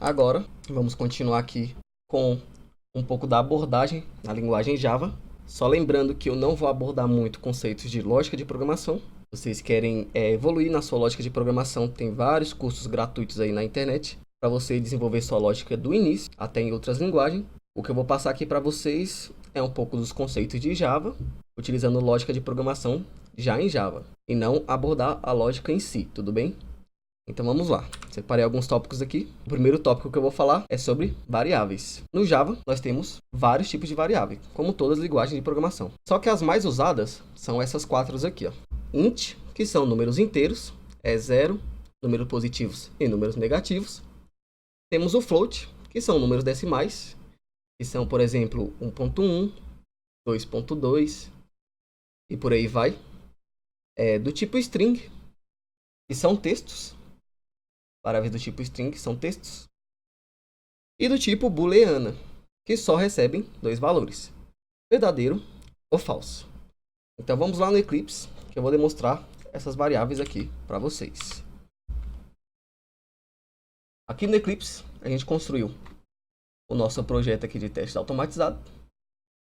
Agora, vamos continuar aqui com um pouco da abordagem na linguagem Java. Só lembrando que eu não vou abordar muito conceitos de lógica de programação. Vocês querem evoluir na sua lógica de programação, tem vários cursos gratuitos aí na internet para você desenvolver sua lógica do início até em outras linguagens. O que eu vou passar aqui para vocês é um pouco dos conceitos de Java, utilizando lógica de programação já em Java, e não abordar a lógica em si, tudo bem? Então vamos lá, separei alguns tópicos aqui. O primeiro tópico que eu vou falar é sobre variáveis. No Java, nós temos vários tipos de variáveis, como todas as linguagens de programação. Só que as mais usadas são essas quatro aqui, ó. Int, que são números inteiros, é 0, números positivos e números negativos. Temos o float, que são números decimais, que são, por exemplo, 1.1, 2.2 e por aí vai. Do tipo string, que são textos. Variáveis do tipo string são textos. E do tipo booleana, que só recebem dois valores, verdadeiro ou falso. Então vamos lá no Eclipse, que eu vou demonstrar essas variáveis aqui para vocês. Aqui no Eclipse, a gente construiu o nosso projeto aqui de teste automatizado.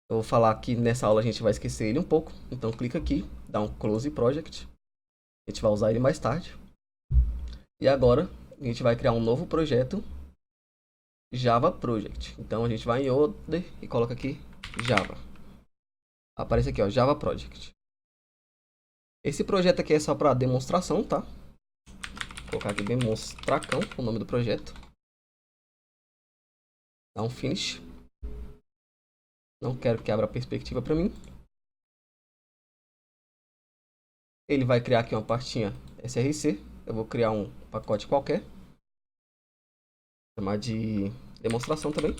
Eu vou falar que nessa aula a gente vai esquecer ele um pouco. Então clica aqui, dá um Close Project. A gente vai usar ele mais tarde. E agora a gente vai criar um novo projeto Java Project. Então a gente vai em Other e coloca aqui Java. Aparece aqui, ó, Java Project. Esse projeto aqui é só para demonstração, tá? Vou colocar aqui demonstracão, o nome do projeto. Dá um finish. Não quero que abra a perspectiva para mim. Ele vai criar aqui uma pastinha src. Eu vou criar um pacote qualquer. Chamar de demonstração também.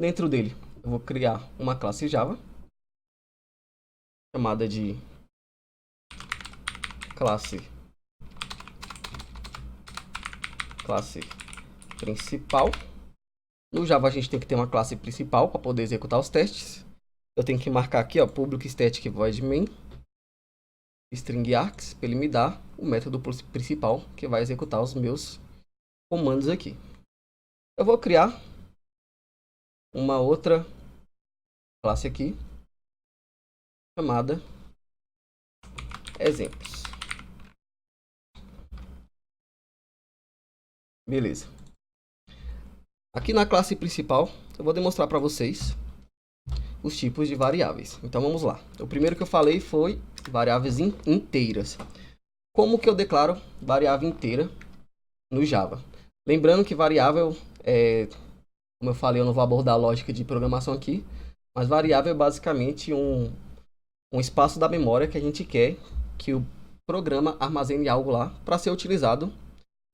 Dentro dele, eu vou criar uma classe Java. Chamada de classe principal. No Java a gente tem que ter uma classe principal para poder executar os testes. Eu tenho que marcar aqui, ó, public static void main string args, para ele me dar o método principal que vai executar os meus comandos aqui. Eu vou criar uma outra classe aqui chamada exemplos. Beleza. Aqui na classe principal, eu vou demonstrar para vocês os tipos de variáveis. Então vamos lá. O primeiro que eu falei foi variáveis inteiras. Como que eu declaro variável inteira no Java? Lembrando que variável, como eu falei, eu não vou abordar a lógica de programação aqui, mas variável é basicamente um espaço da memória que a gente quer que o programa armazene algo lá para ser utilizado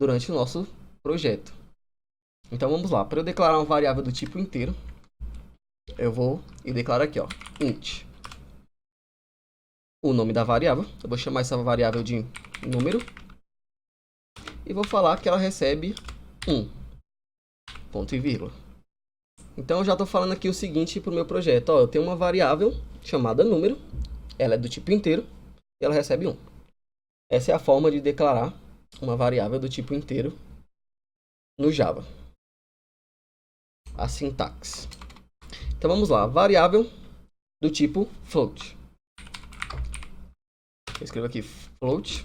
durante o nosso projeto. Então vamos lá. Para eu declarar uma variável do tipo inteiro, eu vou e declaro aqui, ó, int. O nome da variável, eu vou chamar essa variável de número e vou falar que ela recebe 1, ponto e vírgula. Então eu já estou falando aqui o seguinte para o meu projeto, ó, eu tenho uma variável chamada número, ela é do tipo inteiro e ela recebe 1. Essa é a forma de declarar uma variável do tipo inteiro no Java. A sintaxe. Então vamos lá, variável do tipo float. Eu escrevo aqui float.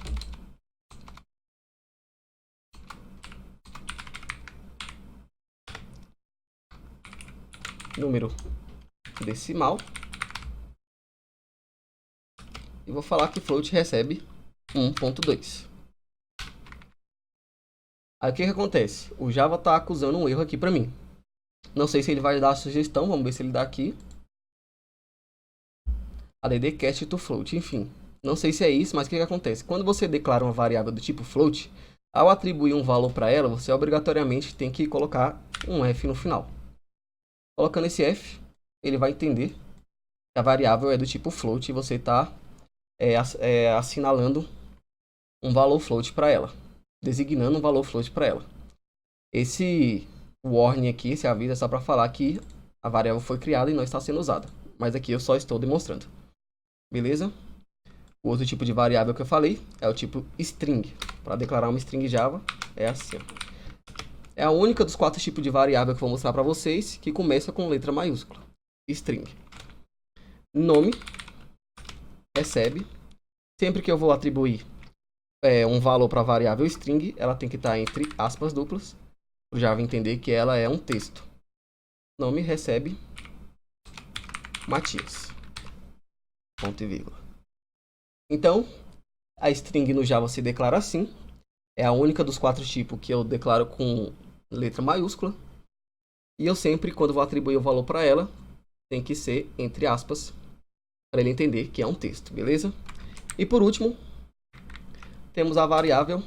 Número decimal. E vou falar que float recebe 1.2. Aí o que acontece? O Java está acusando um erro aqui para mim. Não sei se ele vai dar a sugestão, vamos ver se ele dá aqui. Add cast to float, enfim. Não sei se é isso, mas o que acontece? Quando você declara uma variável do tipo float, ao atribuir um valor para ela, você obrigatoriamente tem que colocar um f no final. Colocando esse f, ele vai entender que a variável é do tipo float e você está assinalando um valor float para ela, designando um valor float para ela. Esse warning aqui, esse aviso é só para falar que a variável foi criada e não está sendo usada. Mas aqui eu só estou demonstrando. Beleza? O outro tipo de variável que eu falei é o tipo string. Para declarar uma string Java, é assim. É a única dos 4 tipos de variável que eu vou mostrar para vocês que começa com letra maiúscula. String. Nome. Recebe. Sempre que eu vou atribuir um valor para a variável string, ela tem que estar entre aspas duplas, para o Java entender que ela é um texto. Nome recebe Matias. Ponto e vírgula. Então, a string no Java se declara assim. É a única dos 4 tipos que eu declaro com letra maiúscula. E eu sempre, quando vou atribuir o valor para ela, tem que ser entre aspas, para ele entender que é um texto, beleza? E por último, temos a variável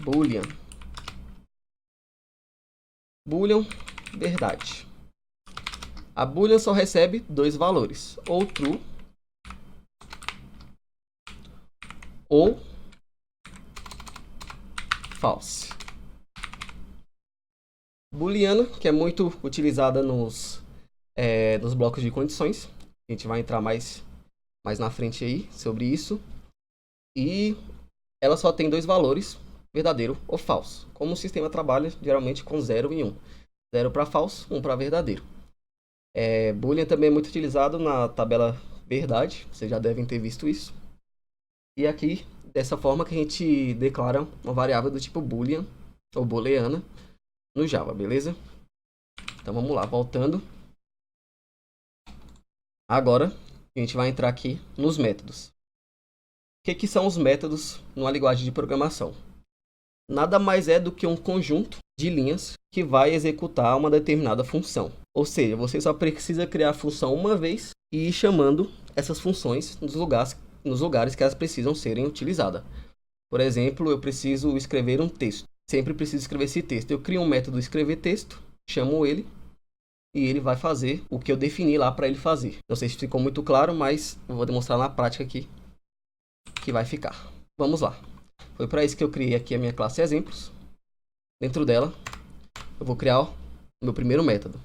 Boolean. Boolean, verdade. A Boolean só recebe 2 valores, ou true ou false. Booleana, que é muito utilizada nos blocos de condições. A gente vai entrar mais na frente aí sobre isso. E ela só tem 2 valores, verdadeiro ou falso. Como o sistema trabalha geralmente com 0 e 1. 0 para falso, 1 para verdadeiro. Boolean também é muito utilizado na tabela verdade. Vocês já devem ter visto isso. E aqui, dessa forma que a gente declara uma variável do tipo Boolean ou booleana no Java, beleza? Então vamos lá, voltando. Agora a gente vai entrar aqui nos métodos. O que são os métodos numa linguagem de programação? Nada mais é do que um conjunto de linhas que vai executar uma determinada função. Ou seja, você só precisa criar a função uma vez e ir chamando essas funções nos lugares que elas precisam serem utilizadas. Por exemplo, eu preciso escrever um texto. Sempre preciso escrever esse texto. Eu crio um método escrever texto, chamo ele e ele vai fazer o que eu defini lá para ele fazer. Não sei se ficou muito claro, mas eu vou demonstrar na prática aqui que vai ficar. Vamos lá. Foi para isso que eu criei aqui a minha classe exemplos. Dentro dela, eu vou criar o meu primeiro método.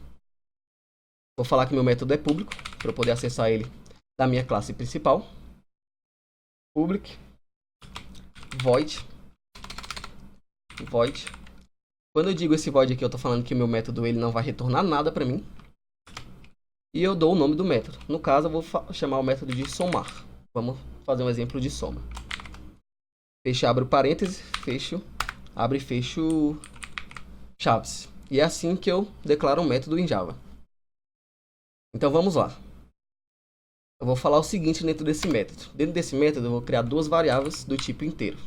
Vou falar que meu método é público, para eu poder acessar ele da minha classe principal. Public void. Quando eu digo esse void aqui, eu estou falando que o meu método ele não vai retornar nada para mim. E eu dou o nome do método. No caso, eu vou chamar o método de somar. Vamos fazer um exemplo de soma. Fecho, abro parênteses, fecho, abre e fecho chaves. E é assim que eu declaro um método em Java. Então vamos lá. Eu vou falar o seguinte dentro desse método. Dentro desse método eu vou criar 2 variáveis do tipo inteiro.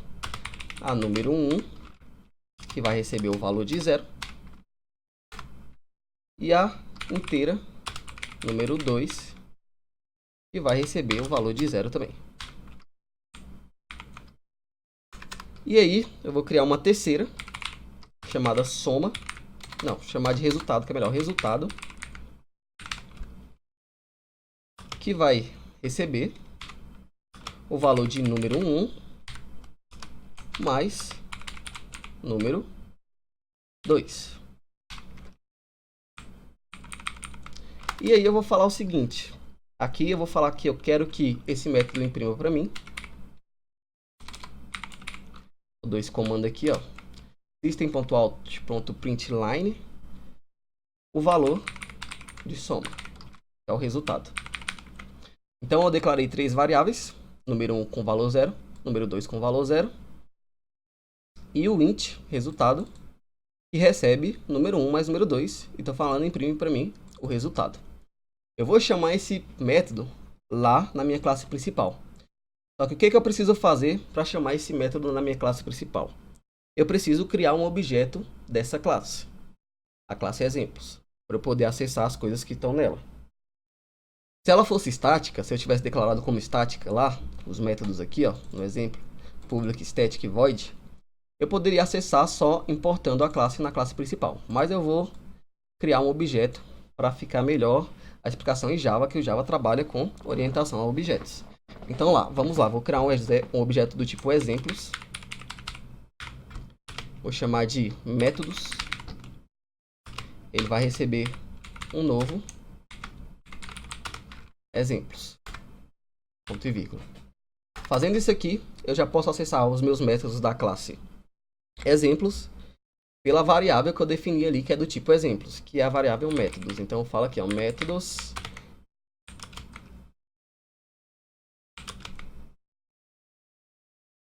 A número 1, que vai receber o valor de 0. E a inteira, número 2, que vai receber o valor de 0 também. E aí, eu vou criar uma terceira, chamada soma. Não, chamar de resultado, que é melhor. Resultado. Que vai receber o valor de número 1 mais número 2. E aí eu vou falar o seguinte. Aqui eu vou falar que eu quero que esse método imprima para mim. Eu dou esse comando aqui, ó. System.out.println o valor de soma, que é o resultado. Então eu declarei 3 variáveis, número 1 com valor 0, número 2 com valor 0, e o int, resultado, que recebe número 1 mais número 2, e estou falando imprime para mim o resultado. Eu vou chamar esse método lá na minha classe principal. Só que o que eu preciso fazer para chamar esse método na minha classe principal? Eu preciso criar um objeto dessa classe, a classe exemplos, para eu poder acessar as coisas que estão nela. Se ela fosse estática, se eu tivesse declarado como estática lá, os métodos aqui, ó, no exemplo, public, static, void, eu poderia acessar só importando a classe na classe principal. Mas eu vou criar um objeto para ficar melhor a explicação em Java, que o Java trabalha com orientação a objetos. Então vamos lá, vou criar um objeto do tipo exemplos. Vou chamar de métodos. Ele vai receber um novo exemplos. Ponto e vírgula. Fazendo isso aqui, eu já posso acessar os meus métodos da classe exemplos pela variável que eu defini ali, que é do tipo exemplos, que é a variável métodos. Então eu falo aqui, ó, métodos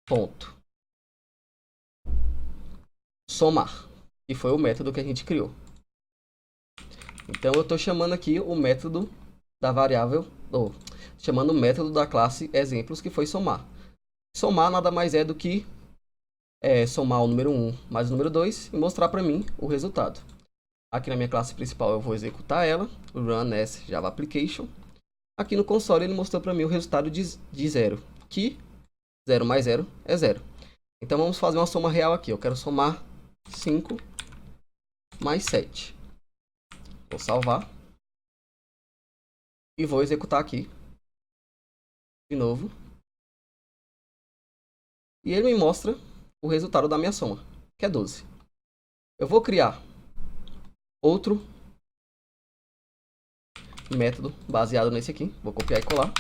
ponto somar, que foi o método que a gente criou. Então eu estou chamando aqui o método da variável, ou chamando o método da classe exemplos, que foi somar. Somar nada mais é do que somar o número 1 mais o número 2 e mostrar para mim o resultado. Aqui na minha classe principal eu vou executar ela, run as Java Application. Aqui no console ele mostrou para mim o resultado de 0, que 0 mais 0 é 0. Então vamos fazer uma soma real aqui. Eu quero somar 5 mais 7. Vou salvar. E vou executar aqui. De novo. E ele me mostra o resultado da minha soma, que é 12. Eu vou criar outro método baseado nesse aqui. Vou copiar e colar.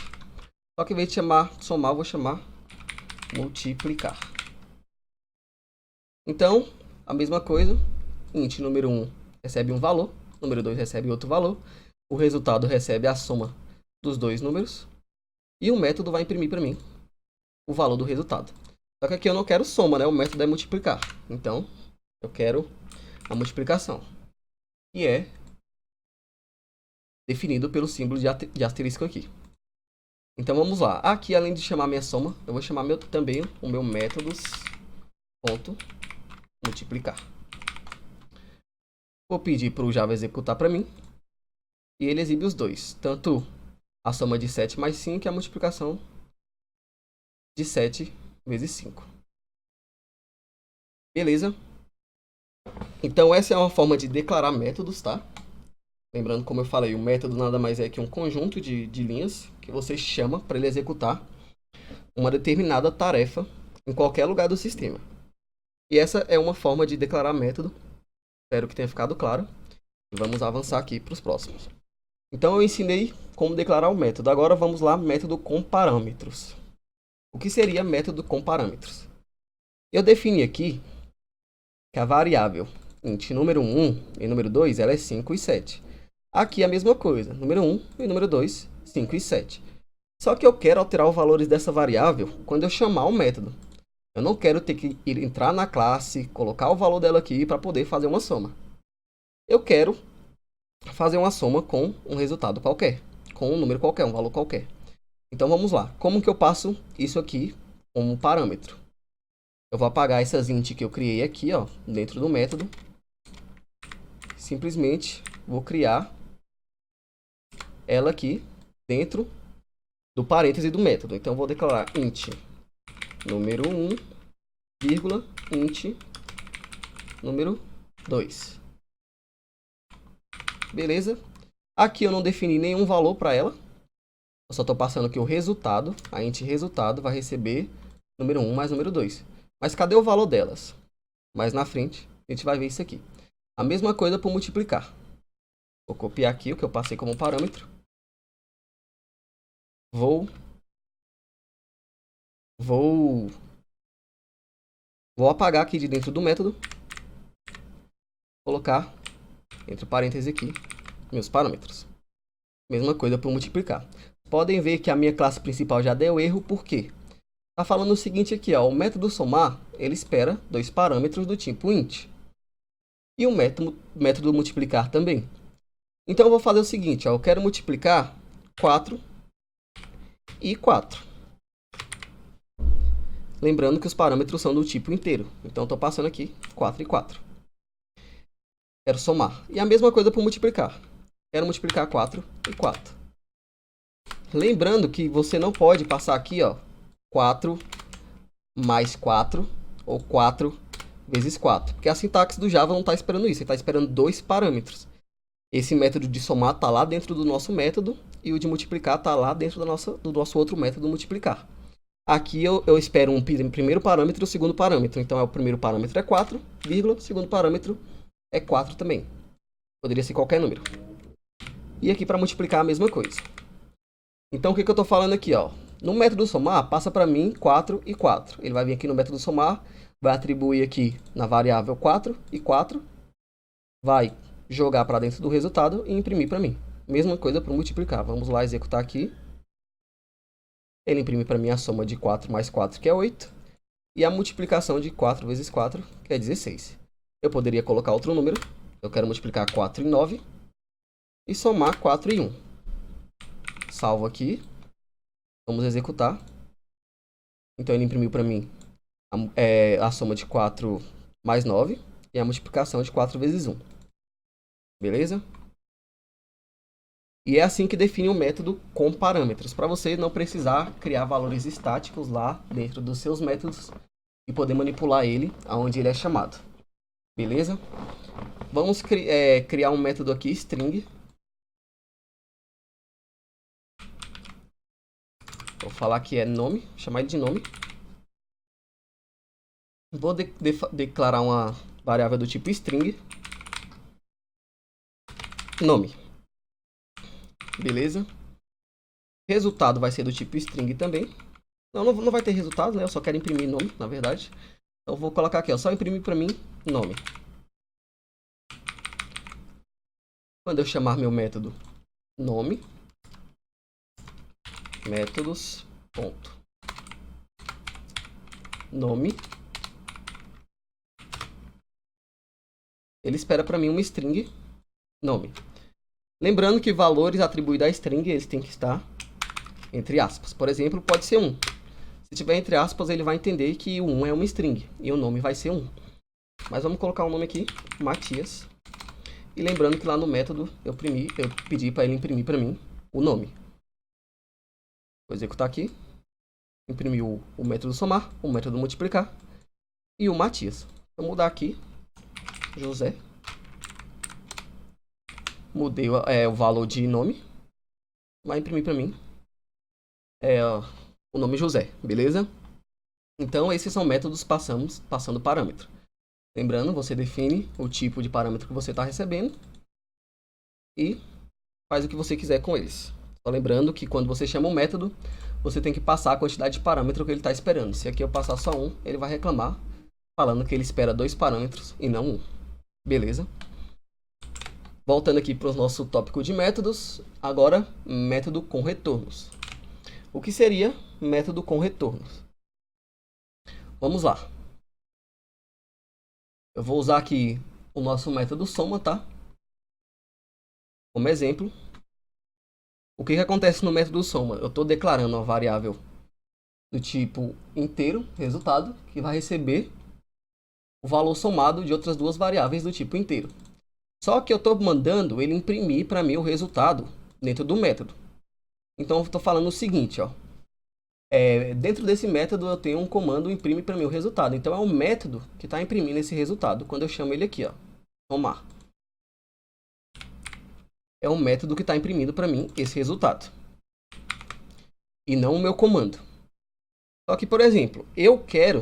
Só que em vez de chamar somar, eu vou chamar multiplicar. Então, a mesma coisa. Int número 1 recebe um valor. Número 2 recebe outro valor. O resultado recebe a soma dos dois números. E o método vai imprimir para mim o valor do resultado. Só que aqui eu não quero soma, né? O método é multiplicar. Então, eu quero a multiplicação. Que é definido pelo símbolo de asterisco aqui. Então vamos lá. Aqui, além de chamar minha soma, eu vou chamar também o meu métodos ponto multiplicar. Vou pedir para o Java executar para mim. E ele exibe os dois. Tanto a soma de 7 mais 5 e a multiplicação de 7 vezes 5. Beleza? Então essa é uma forma de declarar métodos, tá? Lembrando, como eu falei, o método nada mais é que um conjunto de linhas que você chama para ele executar uma determinada tarefa em qualquer lugar do sistema. E essa é uma forma de declarar método. Espero que tenha ficado claro. Vamos avançar aqui para os próximos. Então eu ensinei como declarar o método. Agora vamos lá, método com parâmetros. O que seria método com parâmetros? Eu defini aqui que a variável int número 1 e número 2 ela é 5 e 7. Aqui é a mesma coisa, número 1 e número 2, 5 e 7. Só que eu quero alterar os valores dessa variável quando eu chamar o método. Eu não quero ter que entrar na classe, colocar o valor dela aqui para poder fazer uma soma. Eu quero fazer uma soma com um resultado qualquer, com um número qualquer, um valor qualquer. Então vamos lá. Como que eu passo isso aqui como parâmetro? Eu vou apagar essas int que eu criei aqui, ó, dentro do método. Simplesmente vou criar ela aqui dentro do parêntese do método. Então vou declarar int número 1, vírgula, int número 2. Beleza? Aqui eu não defini nenhum valor para ela. Eu só estou passando aqui o resultado. A int resultado vai receber número 1 mais número 2. Mas cadê o valor delas? Mais na frente, a gente vai ver isso aqui. A mesma coisa para multiplicar. Vou copiar aqui o que eu passei como parâmetro. Vou apagar aqui de dentro do método. Colocar entre parênteses aqui meus parâmetros. Mesma coisa para multiplicar. Podem ver que a minha classe principal já deu erro, por quê? Está falando o seguinte aqui, ó, o método somar, ele espera dois parâmetros do tipo int. E o método multiplicar também. Então eu vou fazer o seguinte, ó, eu quero multiplicar 4 e 4. Lembrando que os parâmetros são do tipo inteiro. Então estou passando aqui 4 e 4. Quero somar. E a mesma coisa para multiplicar. Quero multiplicar 4 e 4. Lembrando que você não pode passar aqui, ó, 4 mais 4 ou 4 vezes 4. Porque a sintaxe do Java não está esperando isso. Ele está esperando dois parâmetros. Esse método de somar está lá dentro do nosso método e o de multiplicar está lá dentro do nosso outro método multiplicar. Aqui eu espero um primeiro parâmetro e o segundo parâmetro. Então, o primeiro parâmetro é 4, vírgula, o segundo parâmetro é 4 também. Poderia ser qualquer número. E aqui para multiplicar a mesma coisa. Então, o que eu estou falando aqui, ó? No método somar, passa para mim 4 e 4. Ele vai vir aqui no método somar, vai atribuir aqui na variável 4 e 4, vai jogar para dentro do resultado e imprimir para mim. Mesma coisa para multiplicar. Vamos lá executar aqui. Ele imprime para mim a soma de 4 mais 4, que é 8, e a multiplicação de 4 vezes 4, que é 16. Eu poderia colocar outro número. Eu quero multiplicar 4 em 9 e somar 4 em 1. Salvo aqui. Vamos executar. Então ele imprimiu para mim a soma de 4 mais 9 e a multiplicação de 4 vezes 1. Beleza? E é assim que define o método com parâmetros, para você não precisar criar valores estáticos lá dentro dos seus métodos e poder manipular ele aonde ele é chamado. Beleza? Vamos criar um método aqui, string. Vou falar que é nome, chamar ele de nome. Vou declarar uma variável do tipo string nome. Beleza? Resultado vai ser do tipo string também. Não vai ter resultado, né? Eu só quero imprimir nome, na verdade. Então vou colocar aqui, ó, só imprimir para mim nome. Quando eu chamar meu método nome, métodos, ponto, nome, ele espera para mim uma string nome. Lembrando que valores atribuídos à string, eles têm que estar entre aspas. Por exemplo, pode ser 1. Se tiver entre aspas, ele vai entender que o 1 é uma string e o nome vai ser 1. Mas vamos colocar o nome aqui, Matias. E lembrando que lá no método eu pedi para ele imprimir para mim o nome. Vou executar aqui. Imprimiu o método somar, o método multiplicar e o Matias. Vou mudar aqui, José. Mudei o valor de nome. Vai imprimir para mim o nome José, beleza? Então esses são métodos passando parâmetro. Lembrando, você define o tipo de parâmetro que você está recebendo e faz o que você quiser com eles. Só lembrando que quando você chama um método, você tem que passar a quantidade de parâmetro que ele está esperando. Se aqui eu passar só um, ele vai reclamar, falando que ele espera 2 parâmetros e não 1. Beleza? Voltando aqui para o nosso tópico de métodos, agora método com retornos. O que seria método com retornos? Vamos lá. Eu vou usar aqui o nosso método soma, tá? Como exemplo. O que acontece no método soma? Eu estou declarando uma variável do tipo inteiro, resultado, que vai receber o valor somado de outras duas variáveis do tipo inteiro. Só que eu estou mandando ele imprimir para mim o resultado dentro do método. Então eu estou falando o seguinte, ó. Dentro desse método eu tenho um comando imprime para mim o resultado. Então é o método que está imprimindo esse resultado. Quando eu chamo ele aqui, ó, somar. É o método que está imprimindo para mim esse resultado. E não o meu comando. Só que, por exemplo, eu quero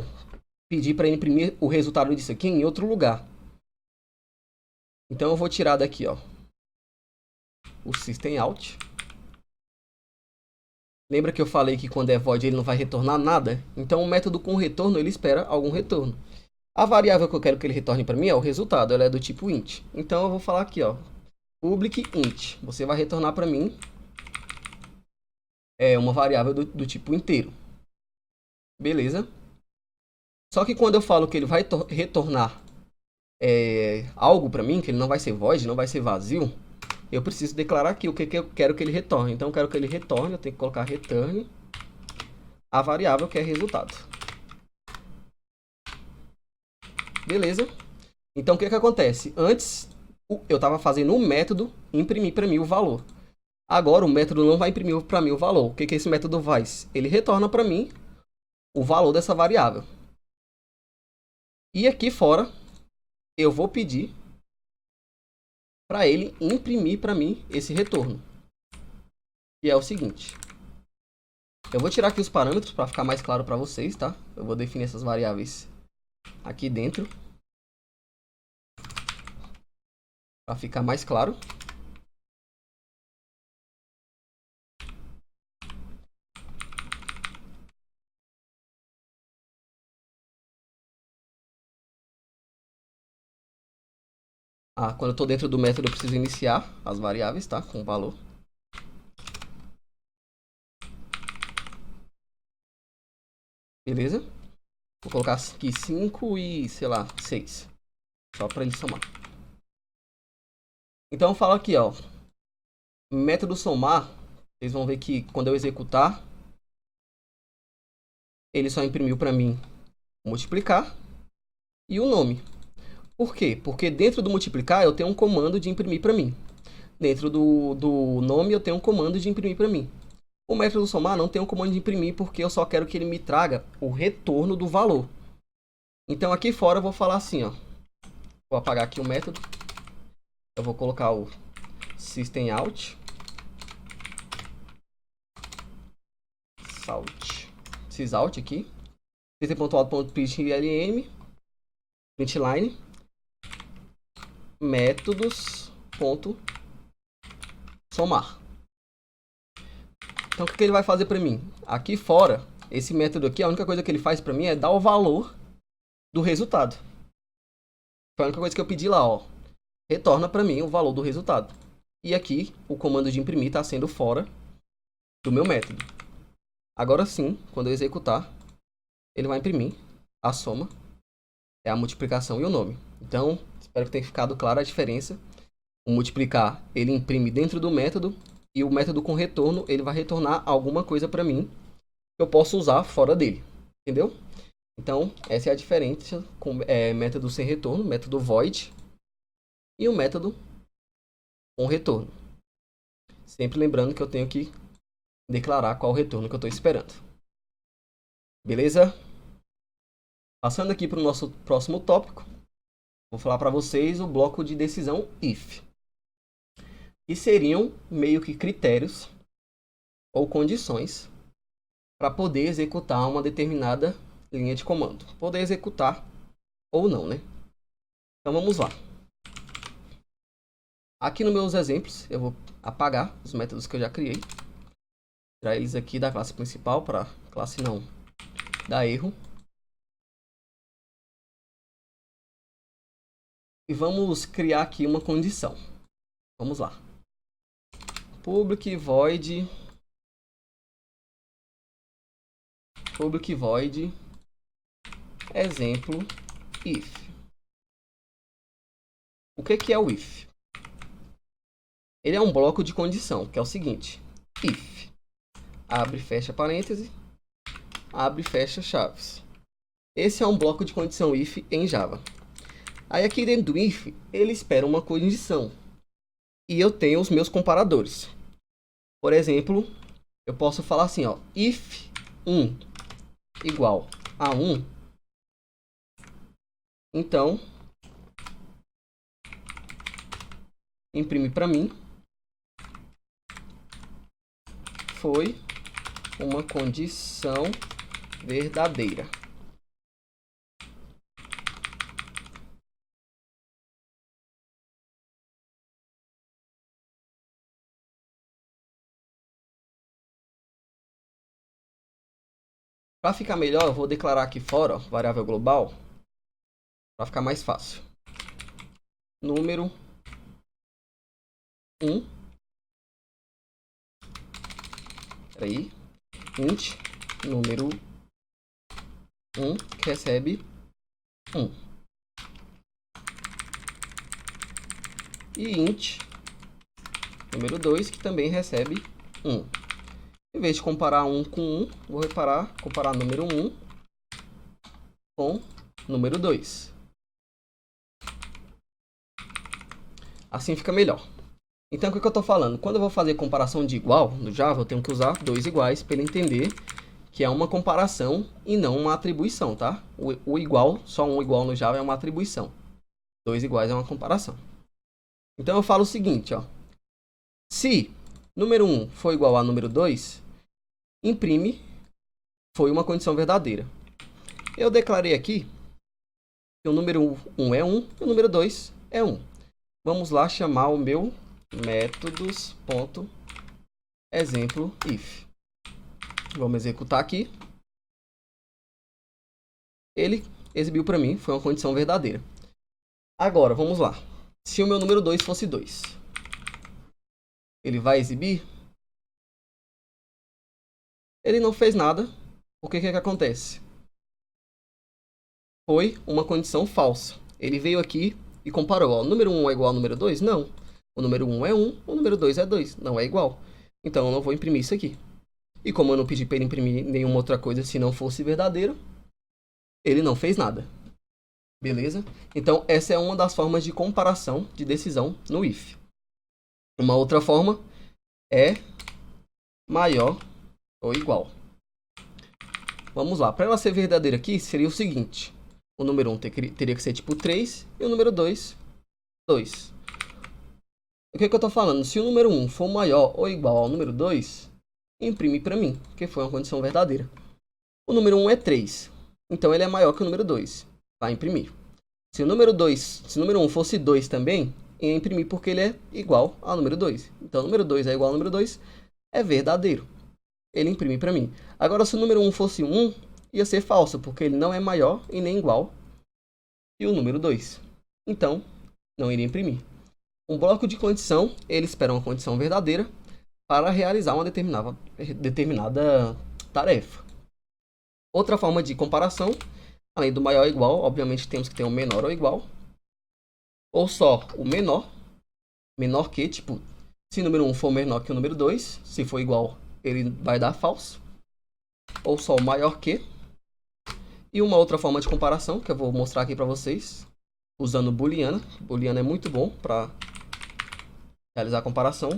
pedir para imprimir o resultado disso aqui em outro lugar. Então eu vou tirar daqui, ó, o system out. Lembra que eu falei que quando é void ele não vai retornar nada? Então o método com retorno ele espera algum retorno. A variável que eu quero que ele retorne para mim é o resultado, ela é do tipo int. Então eu vou falar aqui, ó, public int. Você vai retornar para mim uma variável do tipo inteiro. Beleza? Só que quando eu falo que ele vai retornar algo para mim, que ele não vai ser void, não vai ser vazio, eu preciso declarar aqui o que eu quero que ele retorne. Então eu quero que ele retorne, eu tenho que colocar return a variável que é resultado. Beleza? Então o que acontece? Antes eu estava fazendo um método imprimir para mim o valor. Agora o método não vai imprimir para mim o valor. O que esse método faz? Ele retorna para mim o valor dessa variável. E aqui fora eu vou pedir para ele imprimir para mim esse retorno. E é o seguinte. Eu vou tirar aqui os parâmetros para ficar mais claro para vocês, tá? Eu vou definir essas variáveis aqui dentro para ficar mais claro. Quando eu estou dentro do método, eu preciso iniciar as variáveis, tá? Com valor. Beleza? Vou colocar aqui 5 e, sei lá, 6. Só para ele somar. Então, eu falo aqui, ó. Método somar. Vocês vão ver que quando eu executar, ele só imprimiu para mim multiplicar e o nome. Por quê? Porque dentro do multiplicar eu tenho um comando de imprimir para mim. Dentro do nome eu tenho um comando de imprimir para mim. O método somar não tem um comando de imprimir porque eu só quero que ele me traga o retorno do valor. Então aqui fora eu vou falar assim, ó. Vou apagar aqui o método. Eu vou colocar o system out. Sysout aqui. System.out.println. Printline. Métodos.somar. Então o que ele vai fazer para mim? Aqui fora, esse método aqui, a única coisa que ele faz para mim é dar o valor do resultado. Foi a única coisa que eu pedi lá, ó. Retorna para mim o valor do resultado. E aqui, o comando de imprimir está sendo fora do meu método. Agora sim, quando eu executar, ele vai imprimir a soma, é a multiplicação e o nome. Então, espero que tenha ficado clara a diferença. O multiplicar, ele imprime dentro do método, e o método com retorno, ele vai retornar alguma coisa para mim que eu posso usar fora dele. Entendeu? Então, essa é a diferença com método sem retorno, método void, e o método com retorno. Sempre lembrando que eu tenho que declarar qual o retorno que eu estou esperando. Beleza? Passando aqui para o nosso próximo tópico, vou falar para vocês o bloco de decisão if. Que seriam meio que critérios ou condições para poder executar uma determinada linha de comando. Poder executar ou não, né? Então vamos lá. Aqui nos meus exemplos, eu vou apagar os métodos que eu já criei. Tirar eles aqui da classe principal para a classe não dar erro. E vamos criar aqui uma condição. Vamos lá. Public void exemplo if. O que é o if? Ele é um bloco de condição, que é o seguinte: if, abre e fecha parêntese, abre e fecha chaves. Esse é um bloco de condição if em Java. Aí aqui dentro do if, ele espera uma condição. E eu tenho os meus comparadores. Por exemplo, eu posso falar assim, ó, if 1 igual a 1, então imprime para mim foi uma condição verdadeira. Para ficar melhor, eu vou declarar aqui fora, ó, variável global, para ficar mais fácil. Número 1. Aí, int, número 1, que recebe 1. E int, número 2, que também recebe 1. Em vez de comparar 1 com 1, vou comparar número 1 com número 2. Assim fica melhor. Então, o que eu estou falando? Quando eu vou fazer comparação de igual no Java, eu tenho que usar dois iguais para ele entender que é uma comparação e não uma atribuição, tá? O igual, só um igual no Java é uma atribuição. Dois iguais é uma comparação. Então, eu falo o seguinte, ó. Se número 1 for igual a número 2, imprime foi uma condição verdadeira. Eu declarei aqui que o número 1 é 1 e o número 2 é 1. Vamos lá chamar o meu métodos.exemplo if. Vamos executar aqui. Ele exibiu para mim, foi uma condição verdadeira. Agora, vamos lá. se o meu número 2 fosse 2. Ele vai exibir? Ele não fez nada, porque o que acontece? Foi uma condição falsa. Ele veio aqui e comparou. Ó, o número 1 é igual ao número 2? Não. O número 1 é 1, o número 2 é 2. Não é igual. Então eu não vou imprimir isso aqui. E como eu não pedi para ele imprimir nenhuma outra coisa se não fosse verdadeiro, ele não fez nada. Beleza? Então essa é uma das formas de comparação de decisão no if. Uma outra forma é maior ou igual. Vamos lá. Para ela ser verdadeira aqui, seria o seguinte. O número 1 teria que ser tipo 3 e o número 2, 2. O que eu estou falando? Se o número 1 for maior ou igual ao número 2, imprime para mim, porque foi uma condição verdadeira. O número 1 é 3, então ele é maior que o número 2. Vai imprimir. Se o número 1 fosse 2 também, ia imprimir porque ele é igual ao número 2. Então o número 2 é igual ao número 2, é verdadeiro. Ele imprime para mim. Agora, se o número 1 fosse 1, ia ser falso, porque ele não é maior e nem igual que o número 2. Então, não iria imprimir. Um bloco de condição, ele espera uma condição verdadeira para realizar uma determinada tarefa. Outra forma de comparação, além do maior ou igual, obviamente temos que ter um menor ou igual. Ou só o menor que, tipo, se o número 1 for menor que o número 2, se for igual, ele vai dar falso. Ou só o maior que. E uma outra forma de comparação, que eu vou mostrar aqui para vocês, usando booleana. Booleana é muito bom para realizar a comparação.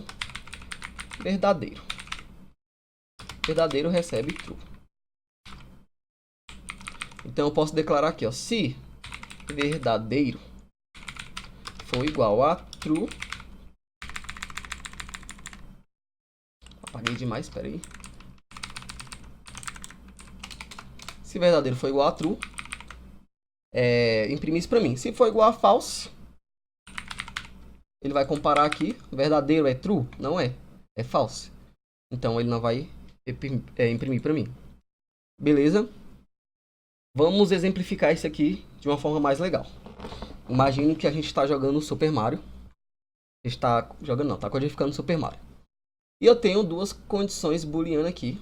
Verdadeiro. Verdadeiro recebe true. Então eu posso declarar aqui, ó, se verdadeiro for igual a true. Apaguei demais, espera aí. Se verdadeiro for igual a true, imprimir isso para mim. Se for igual a false, ele vai comparar aqui. Verdadeiro é true? Não é. É false. Então ele não vai imprimir para mim. Beleza? Vamos exemplificar isso aqui de uma forma mais legal. Imagine que a gente está jogando Super Mario. A gente está jogando não, está codificando Super Mario. E eu tenho duas condições booleanas aqui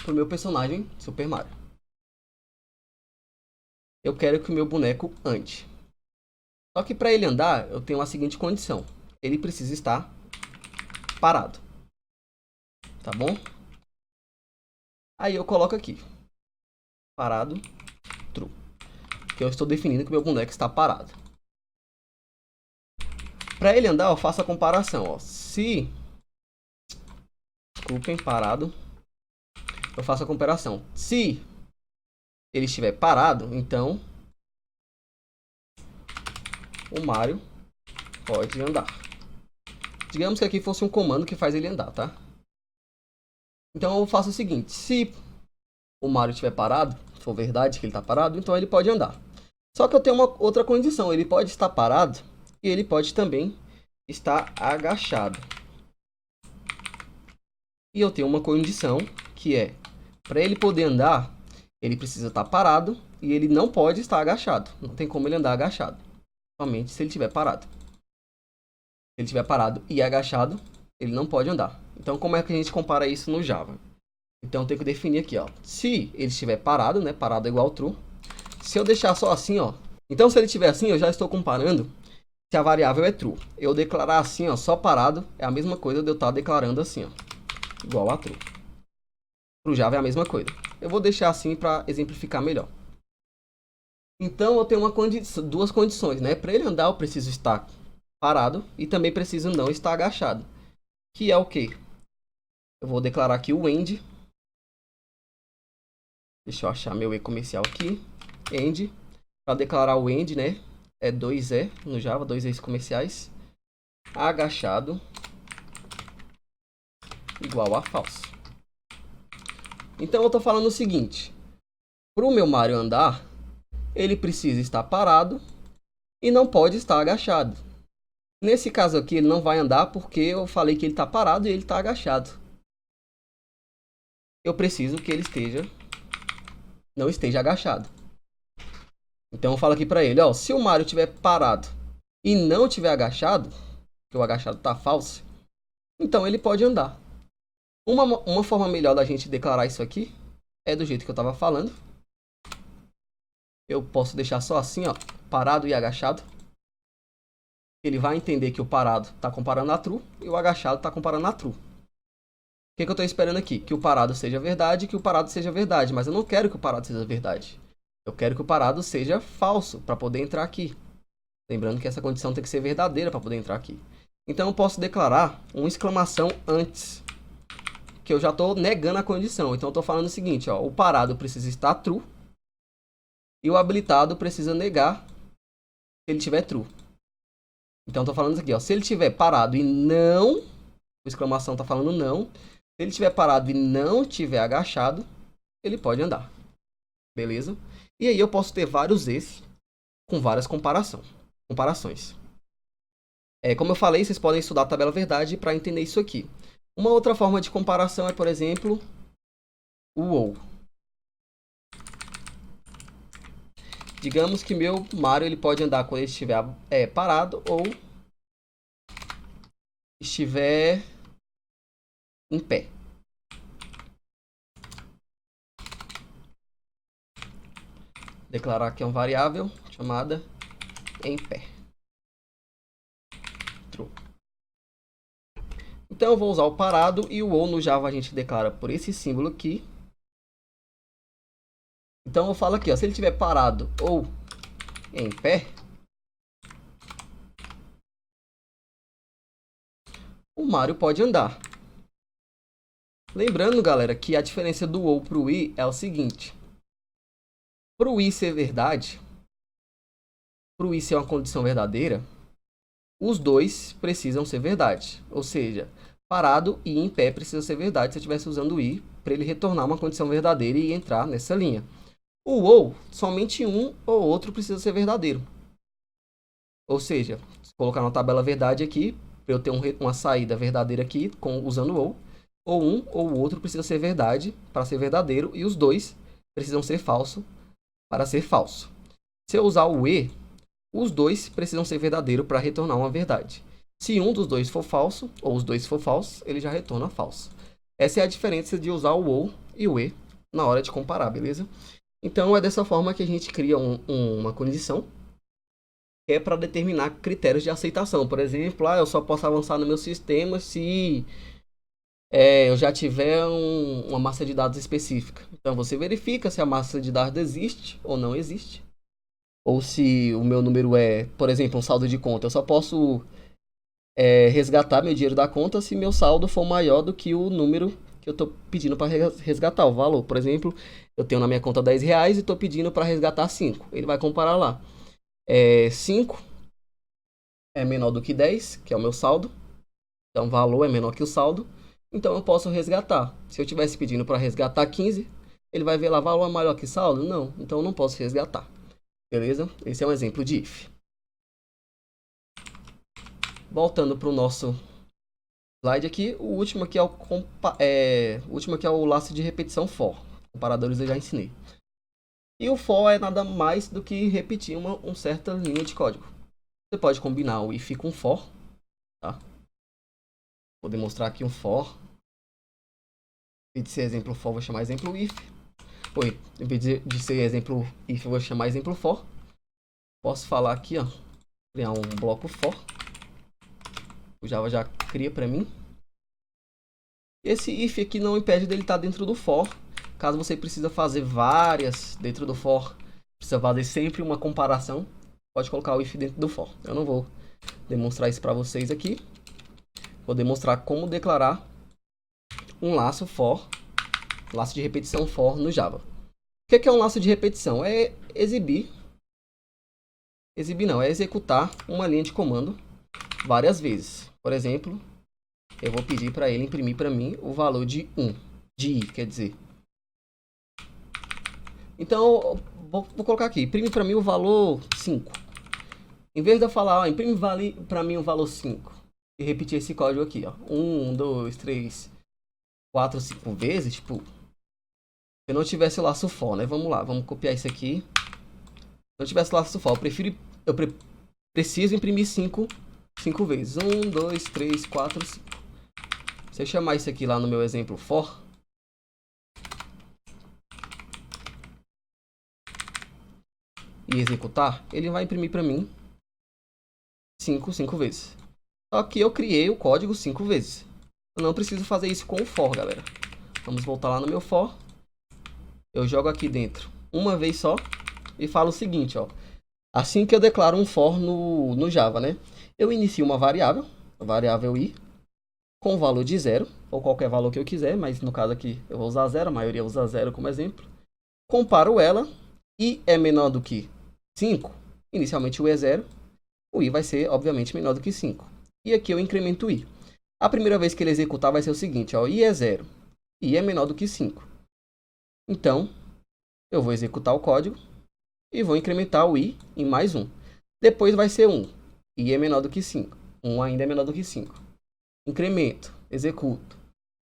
para o meu personagem Super Mario. Eu quero que o meu boneco ande. Só que para ele andar, eu tenho a seguinte condição. Ele precisa estar parado. Tá bom? Aí eu coloco aqui. Parado, true. Que eu estou definindo que meu boneco está parado. Para ele andar, eu faço a comparação. Ó. Se... Desculpem, parado. Eu faço a comparação. Se ele estiver parado, então o Mario pode andar. Digamos que aqui fosse um comando que faz ele andar, tá? Então eu faço o seguinte. Se o Mario estiver parado, se for verdade que ele está parado, então ele pode andar. Só que eu tenho uma outra condição. Ele pode estar parado e ele pode também estar agachado. E eu tenho uma condição que é, para ele poder andar, ele precisa estar parado e ele não pode estar agachado. Não tem como ele andar agachado. Somente se ele estiver parado. Se ele estiver parado e agachado, ele não pode andar. Então como é que a gente compara isso no Java? Então eu tenho que definir aqui, ó. Se ele estiver parado, né? Parado é igual true. Se eu deixar só assim, ó. Então se ele estiver assim, eu já estou comparando se a variável é true. Eu declarar assim, ó, só parado, é a mesma coisa de eu estar declarando assim, ó. Igual a true. Pro Java é a mesma coisa. Eu vou deixar assim para exemplificar melhor. Então eu tenho duas condições, né? Para ele andar, eu preciso estar parado e também preciso não estar agachado. Que é o quê? Eu vou declarar aqui o end. Deixa eu achar meu e-comercial aqui. End. Para declarar o end, né? É 2E no Java, 2 E's comerciais. Agachado igual a false. Então eu estou falando o seguinte. Para o meu Mario andar, ele precisa estar parado e não pode estar agachado. Nesse caso aqui, ele não vai andar porque eu falei que ele está parado e ele está agachado. Eu preciso que ele não esteja agachado. Então eu falo aqui para ele, ó, se o Mário tiver parado e não tiver agachado, que o agachado tá falso, então ele pode andar. Uma forma melhor da gente declarar isso aqui é do jeito que eu estava falando. Eu posso deixar só assim, ó, parado e agachado. Ele vai entender que o parado está comparando a true e o agachado está comparando a true. O que eu estou esperando aqui? Que o parado seja verdade e que o parado seja verdade. Mas eu não quero que o parado seja verdade. Eu quero que o parado seja falso para poder entrar aqui. Lembrando que essa condição tem que ser verdadeira para poder entrar aqui. Então eu posso declarar uma exclamação antes, que eu já estou negando a condição. Então eu estou falando o seguinte, ó, o parado precisa estar true e o habilitado precisa negar se ele tiver true. Então, estou falando isso aqui, ó. Se ele tiver parado e não... A exclamação está falando não. Se ele tiver parado e não tiver agachado, ele pode andar. Beleza? E aí eu posso ter vários if com várias comparações. Como eu falei, vocês podem estudar a tabela verdade para entender isso aqui. Uma outra forma de comparação é, por exemplo, o ou. Digamos que meu Mário ele pode andar quando ele estiver parado ou estiver em pé. Declarar que é uma variável chamada em pé. True. Então eu vou usar o parado e o ou no Java a gente declara por esse símbolo aqui. Então eu falo aqui, ó, se ele estiver parado ou em pé, o Mário pode andar. Lembrando, galera, que a diferença do ou para o i é o seguinte. Para o i ser verdade, para o i ser uma condição verdadeira, os dois precisam ser verdade. Ou seja, parado e em pé precisa ser verdade se eu estivesse usando o i para ele retornar uma condição verdadeira e entrar nessa linha. O ou, somente um ou outro precisa ser verdadeiro. Ou seja, se colocar na tabela verdade aqui, para eu ter uma saída verdadeira aqui usando ou um ou o outro precisa ser verdade para ser verdadeiro e os dois precisam ser falso para ser falso. Se eu usar o e, os dois precisam ser verdadeiro para retornar uma verdade. Se um dos dois for falso, ou os dois for falso, ele já retorna falso. Essa é a diferença de usar o ou e o e na hora de comparar, beleza? Então é dessa forma que a gente cria uma condição que é para determinar critérios de aceitação. Por exemplo, eu só posso avançar no meu sistema se eu já tiver uma massa de dados específica. Então você verifica se a massa de dados existe ou não existe. Ou se o meu número é, por exemplo, um saldo de conta. Eu só posso resgatar meu dinheiro da conta se meu saldo for maior do que o número que eu estou pedindo para resgatar, o valor. Por exemplo, eu tenho na minha conta R$10 e estou pedindo para resgatar 5. Ele vai comparar lá. 5 é menor do que 10, que é o meu saldo. Então, o valor é menor que o saldo. Então, eu posso resgatar. Se eu estivesse pedindo para resgatar 15, ele vai ver lá, valor é maior que saldo? Não. Então, eu não posso resgatar. Beleza? Esse é um exemplo de if. Voltando para o nosso slide aqui, o último aqui é o laço de repetição for. Comparadores eu já ensinei. E o for é nada mais do que repetir uma certa linha de código. Você pode combinar o if com for, tá? Vou demonstrar aqui um for. Em vez de ser exemplo for, vou chamar exemplo if. Em vez de ser exemplo if, eu vou chamar exemplo for. Posso falar aqui, ó, criar um bloco for. O Java já cria para mim. Esse if aqui não impede dele estar dentro do for. Caso você precisa fazer várias dentro do for, precisa fazer sempre uma comparação, pode colocar o if dentro do for. Eu não vou demonstrar isso para vocês aqui. Vou demonstrar como declarar um laço for, laço de repetição for no Java. O que é um laço de repetição? É executar uma linha de comando várias vezes. Por exemplo, eu vou pedir para ele imprimir para mim o valor de 1, de i, quer dizer. Então, vou colocar aqui, imprime para mim o valor 5. Em vez de eu falar, imprime para mim o valor 5, e repetir esse código aqui, ó, 1, 2, 3, 4, 5 vezes, tipo, se eu não tivesse o laço for, né? Vamos lá, vamos copiar isso aqui. eu tivesse laço for, preciso imprimir 5 vezes. 1, 2, 3, 4, 5. Se eu chamar isso aqui lá no meu exemplo for, e executar, ele vai imprimir para mim 5 vezes. Só que eu criei o código 5 vezes. Eu não preciso fazer isso com o for, galera. Vamos voltar lá no meu for. Eu jogo aqui dentro uma vez só e falo o seguinte, ó. Assim que eu declaro um for no Java, né? Eu inicio uma variável, a variável i, com valor de 0, ou qualquer valor que eu quiser, mas no caso aqui eu vou usar 0, a maioria usa 0 como exemplo. Comparo ela, i é menor do que 5, inicialmente o i é 0, o i vai ser, obviamente, menor do que 5. E aqui eu incremento o i. A primeira vez que ele executar vai ser o seguinte, ó, i é 0, i é menor do que 5. Então, eu vou executar o código e vou incrementar o i em mais 1. Depois vai ser 1, i é menor do que 5. 1 ainda é menor do que 5. Incremento, executo.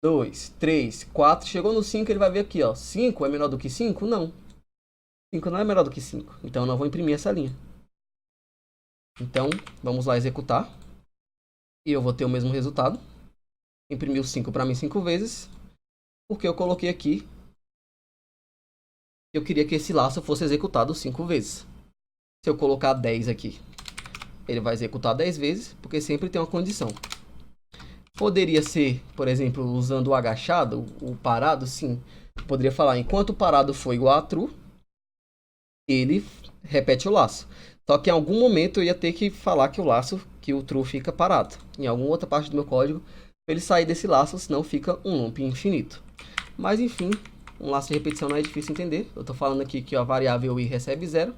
2, 3, 4, chegou no 5, ele vai ver aqui, ó. 5 é menor do que 5? Não. 5 não é menor do que 5. Então, eu não vou imprimir essa linha. Então, vamos lá executar. E eu vou ter o mesmo resultado. Imprimiu 5 para mim 5 vezes. Porque eu coloquei aqui. Eu queria que esse laço fosse executado 5 vezes. Se eu colocar 10 aqui, ele vai executar 10 vezes. Porque sempre tem uma condição. Poderia ser, por exemplo, usando o agachado, o parado, sim. Poderia falar, enquanto o parado for igual a true, ele repete o laço. Só que em algum momento eu ia ter que falar que o laço, que o true fica parado. Em alguma outra parte do meu código, para ele sair desse laço, senão fica um loop infinito. Mas enfim, um laço de repetição não é difícil entender. Eu estou falando aqui que a variável i recebe 0.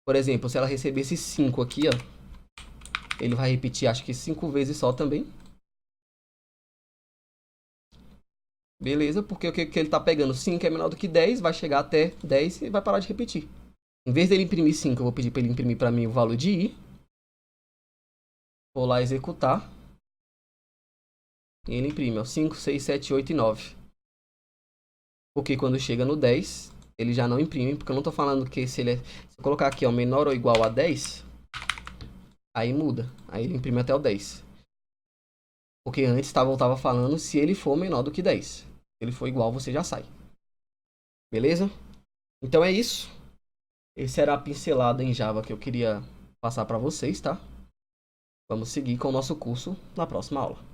Por exemplo, se ela recebesse 5 aqui, ó, ele vai repetir acho que 5 vezes só também. Beleza, porque o que ele está pegando? 5 é menor do que 10, vai chegar até 10 e vai parar de repetir. Em vez dele imprimir 5, eu vou pedir para ele imprimir para mim o valor de i. Vou lá executar. E ele imprime, ó, 5, 6, 7, 8 e 9. Porque quando chega no 10, ele já não imprime, porque eu não estou falando que se eu colocar aqui, ó, menor ou igual a 10, aí muda. Aí ele imprime até o 10. Porque antes eu tava falando se ele for menor do que 10. Se ele for igual, você já sai. Beleza? Então é isso. Essa era a pincelada em Java que eu queria passar para vocês, tá? Vamos seguir com o nosso curso na próxima aula.